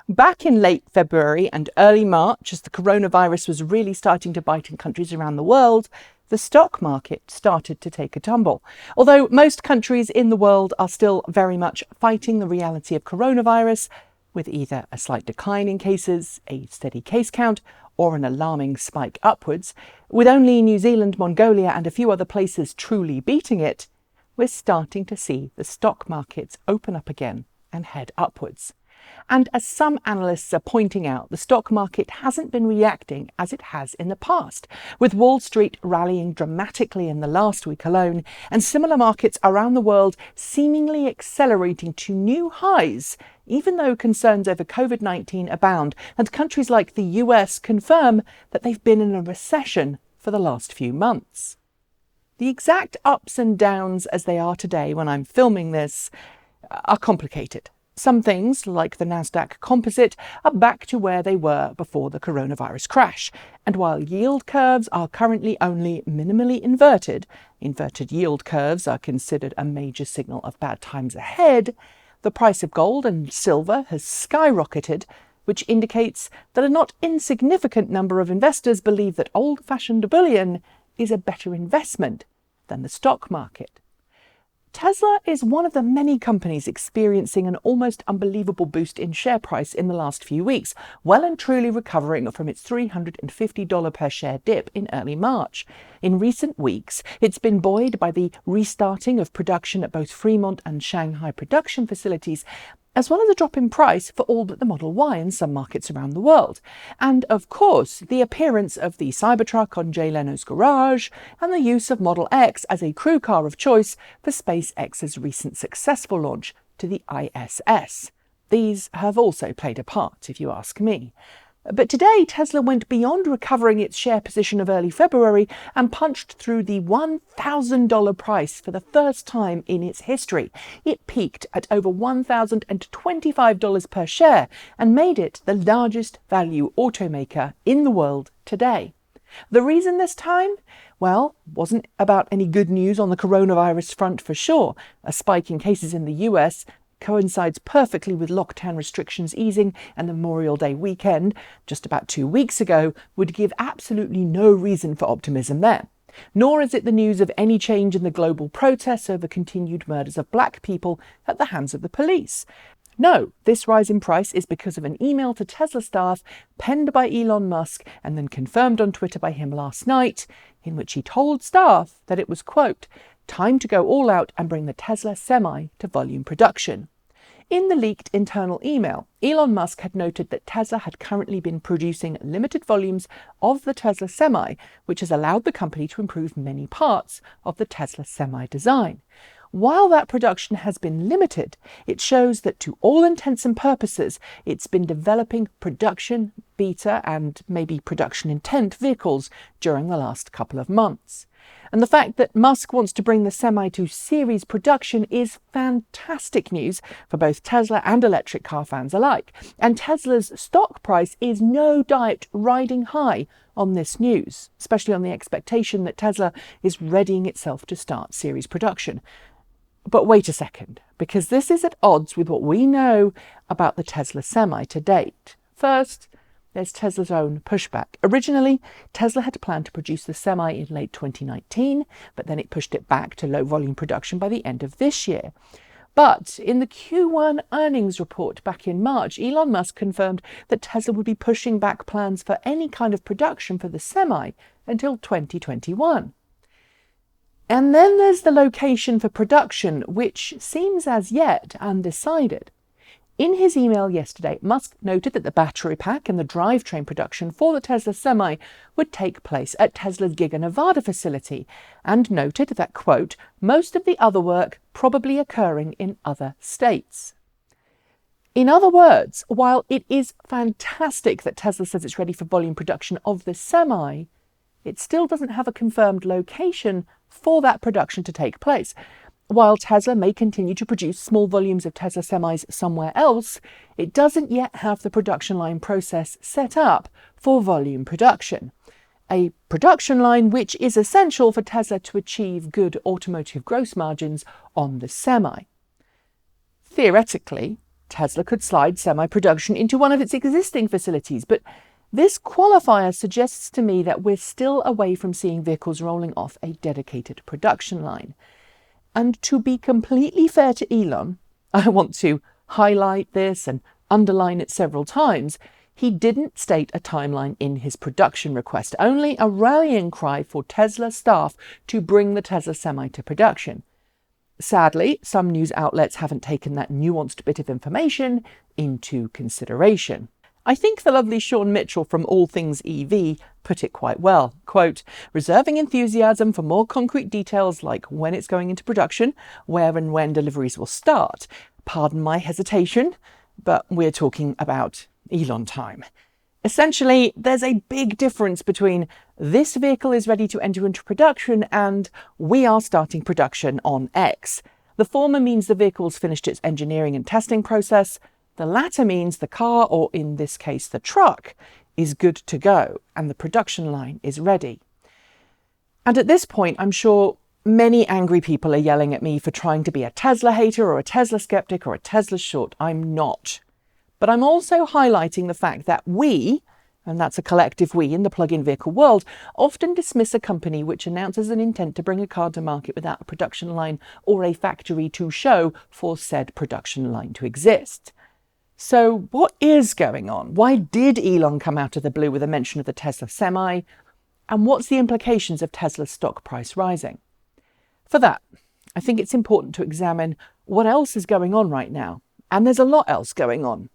Back in late February and early March, as the coronavirus was really starting to bite in countries around the world, the stock market started to take a tumble. Although most countries in the world are still very much fighting the reality of coronavirus, with either a slight decline in cases, a steady case count, or an alarming spike upwards, with only New Zealand, Mongolia and a few other places truly beating it, we're starting to see the stock markets open up again and head upwards. And as some analysts are pointing out, the stock market hasn't been reacting as it has in the past, with Wall Street rallying dramatically in the last week alone, and similar markets around the world seemingly accelerating to new highs, even though concerns over COVID-19 abound, and countries like the US confirm that they've been in a recession for the last few months. The exact ups and downs as they are today when I'm filming this are complicated. Some things, like the Nasdaq Composite, are back to where they were before the coronavirus crash. And while yield curves are currently only minimally inverted yield curves are considered a major signal of bad times ahead, the price of gold and silver has skyrocketed, which indicates that a not insignificant number of investors believe that old-fashioned bullion is a better investment than the stock market. Tesla is one of the many companies experiencing an almost unbelievable boost in share price in the last few weeks, well and truly recovering from its $350 per share dip in early March. In recent weeks, it's been buoyed by the restarting of production at both Fremont and Shanghai production facilities, as well as a drop in price for all but the Model Y in some markets around the world. And of course, the appearance of the Cybertruck on Jay Leno's garage, and the use of Model X as a crew car of choice for SpaceX's recent successful launch to the ISS. These have also played a part, if you ask me. But today, Tesla went beyond recovering its share position of early February and punched through the $1,000 price for the first time in its history. It peaked at over $1,025 per share and made it the largest value automaker in the world today. The reason this time? Well, wasn't about any good news on the coronavirus front for sure. A spike in cases in the US coincides perfectly with lockdown restrictions easing, and the Memorial Day weekend, just about 2 weeks ago, would give absolutely no reason for optimism there. Nor is it the news of any change in the global protests over continued murders of black people at the hands of the police. No, this rise in price is because of an email to Tesla staff penned by Elon Musk and then confirmed on Twitter by him last night, in which he told staff that it was, quote, time to go all out and bring the Tesla Semi to volume production. In the leaked internal email, Elon Musk had noted that Tesla had currently been producing limited volumes of the Tesla Semi, which has allowed the company to improve many parts of the Tesla Semi design. While that production has been limited, it shows that to all intents and purposes, it's been developing production, beta, and maybe production intent vehicles during the last couple of months. And the fact that Musk wants to bring the Semi to series production is fantastic news for both Tesla and electric car fans alike. And Tesla's stock price is no doubt riding high on this news, especially on the expectation that Tesla is readying itself to start series production. But wait a second, because this is at odds with what we know about the Tesla Semi to date. First, there's Tesla's own pushback. Originally, Tesla had planned to produce the Semi in late 2019, but then it pushed it back to low-volume production by the end of this year. But in the Q1 earnings report back in March, Elon Musk confirmed that Tesla would be pushing back plans for any kind of production for the Semi until 2021. And then there's the location for production, which seems as yet undecided. In his email yesterday, Musk noted that the battery pack and the drivetrain production for the Tesla Semi would take place at Tesla's Giga Nevada facility, and noted that, quote, most of the other work probably occurring in other states. In other words, while it is fantastic that Tesla says it's ready for volume production of the Semi, it still doesn't have a confirmed location for that production to take place. While Tesla may continue to produce small volumes of Tesla Semis somewhere else, it doesn't yet have the production line process set up for volume production. A production line which is essential for Tesla to achieve good automotive gross margins on the Semi. Theoretically, Tesla could slide semi-production into one of its existing facilities, but this qualifier suggests to me that we're still away from seeing vehicles rolling off a dedicated production line. And to be completely fair to Elon, I want to highlight this and underline it several times, he didn't state a timeline in his production request, only a rallying cry for Tesla staff to bring the Tesla Semi to production. Sadly, some news outlets haven't taken that nuanced bit of information into consideration. I think the lovely Sean Mitchell from All Things EV put it quite well. Quote, reserving enthusiasm for more concrete details like when it's going into production, where and when deliveries will start. Pardon my hesitation, but we're talking about Elon time. Essentially, there's a big difference between this vehicle is ready to enter into production and we are starting production on X. The former means the vehicle's finished its engineering and testing process. The latter means the car, or in this case the truck, is good to go and the production line is ready. And at this point, I'm sure many angry people are yelling at me for trying to be a Tesla hater or a Tesla skeptic or a Tesla short. I'm not. But I'm also highlighting the fact that we, and that's a collective we in the plug-in vehicle world, often dismiss a company which announces an intent to bring a car to market without a production line or a factory to show for said production line to exist. So what is going on? Why did Elon come out of the blue with a mention of the Tesla Semi? And what's the implications of Tesla's stock price rising? For that, I think it's important to examine what else is going on right now. And there's a lot else going on.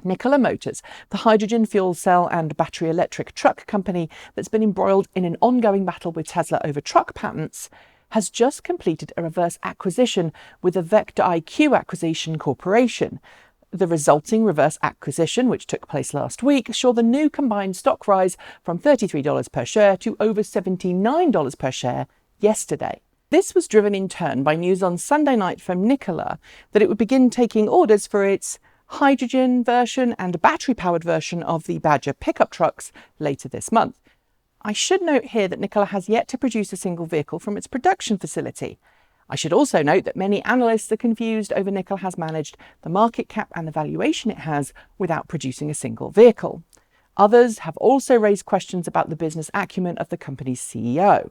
Nikola Motors, the hydrogen fuel cell and battery electric truck company that's been embroiled in an ongoing battle with Tesla over truck patents, has just completed a reverse acquisition with the Vector IQ Acquisition Corporation. The resulting reverse acquisition, which took place last week, saw the new combined stock rise from $33 per share to over $79 per share yesterday. This was driven in turn by news on Sunday night from Nikola that it would begin taking orders for its hydrogen version and battery-powered version of the Badger pickup trucks later this month. I should note here that Nikola has yet to produce a single vehicle from its production facility. I should also note that many analysts are confused over Nikola has managed the market cap and the valuation it has without producing a single vehicle. Others have also raised questions about the business acumen of the company's CEO.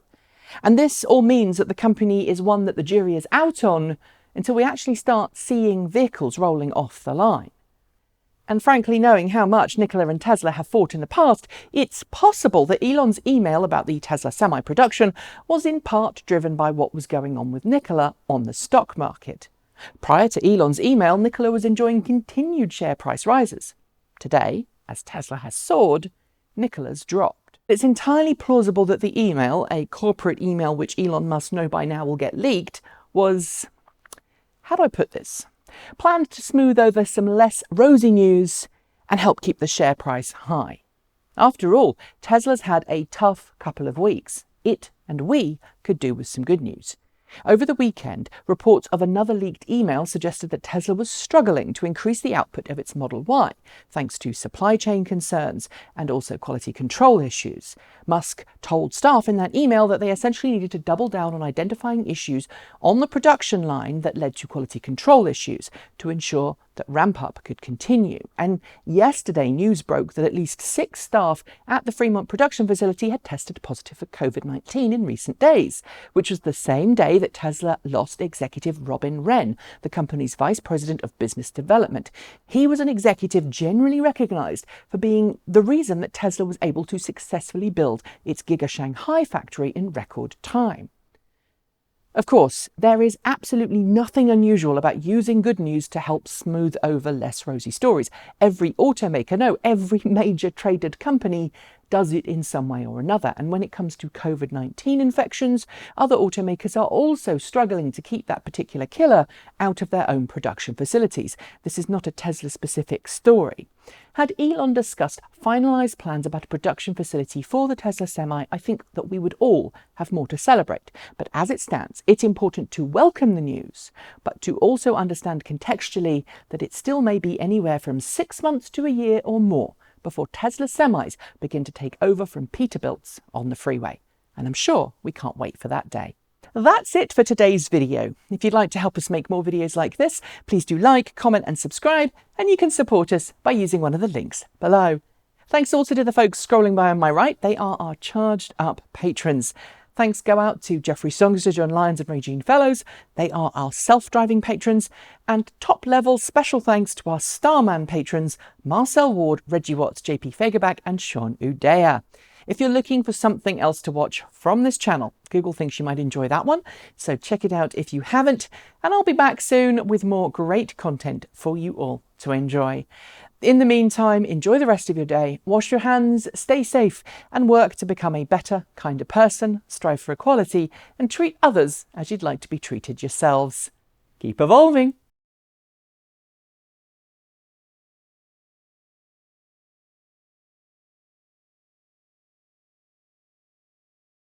And this all means that the company is one that the jury is out on until we actually start seeing vehicles rolling off the line. And frankly, knowing how much Nikola and Tesla have fought in the past, it's possible that Elon's email about the Tesla Semi production was in part driven by what was going on with Nikola on the stock market. Prior to Elon's email, Nikola was enjoying continued share price rises. Today, as Tesla has soared, Nikola's dropped. It's entirely plausible that the email, a corporate email which Elon must know by now will get leaked, was, how do I put this, planned to smooth over some less rosy news and help keep the share price high. After all, Tesla's had a tough couple of weeks. It and we could do with some good news. Over the weekend, reports of another leaked email suggested that Tesla was struggling to increase the output of its Model Y, thanks to supply chain concerns and also quality control issues. Musk told staff in that email that they essentially needed to double down on identifying issues on the production line that led to quality control issues to ensure that ramp-up could continue. And yesterday, news broke that at least 6 staff at the Fremont production facility had tested positive for COVID-19 in recent days, which was the same day that Tesla lost executive Robin Wren, the company's vice president of business development. He was an executive generally recognized for being the reason that Tesla was able to successfully build its Giga Shanghai factory in record time. Of course, there is absolutely nothing unusual about using good news to help smooth over less rosy stories. Every automaker, no, every major traded company does it in some way or another. And when it comes to COVID-19 infections, other automakers are also struggling to keep that particular killer out of their own production facilities. This is not a Tesla-specific story. Had Elon discussed finalised plans about a production facility for the Tesla Semi, I think that we would all have more to celebrate. But as it stands, it's important to welcome the news, but to also understand contextually that it still may be anywhere from 6 months to a year or more before Tesla Semis begin to take over from Peterbilts on the freeway. And I'm sure we can't wait for that day. That's it for today's video. If you'd like to help us make more videos like this, please do like, comment and subscribe, and you can support us by using one of the links below. Thanks also to the folks scrolling by on my right. They are our charged up patrons. Thanks go out to Jeffrey Songster, John Lyons and Regine Fellows. They are our self-driving patrons. And top level special thanks to our Starman patrons, Marcel Ward, Reggie Watts, JP Fagerback and Sean Udea. If you're looking for something else to watch from this channel, Google thinks you might enjoy that one, so check it out if you haven't, and I'll be back soon with more great content for you all to enjoy. In the meantime, enjoy the rest of your day, wash your hands, stay safe, and work to become a better, kinder person, strive for equality, and treat others as you'd like to be treated yourselves. Keep evolving!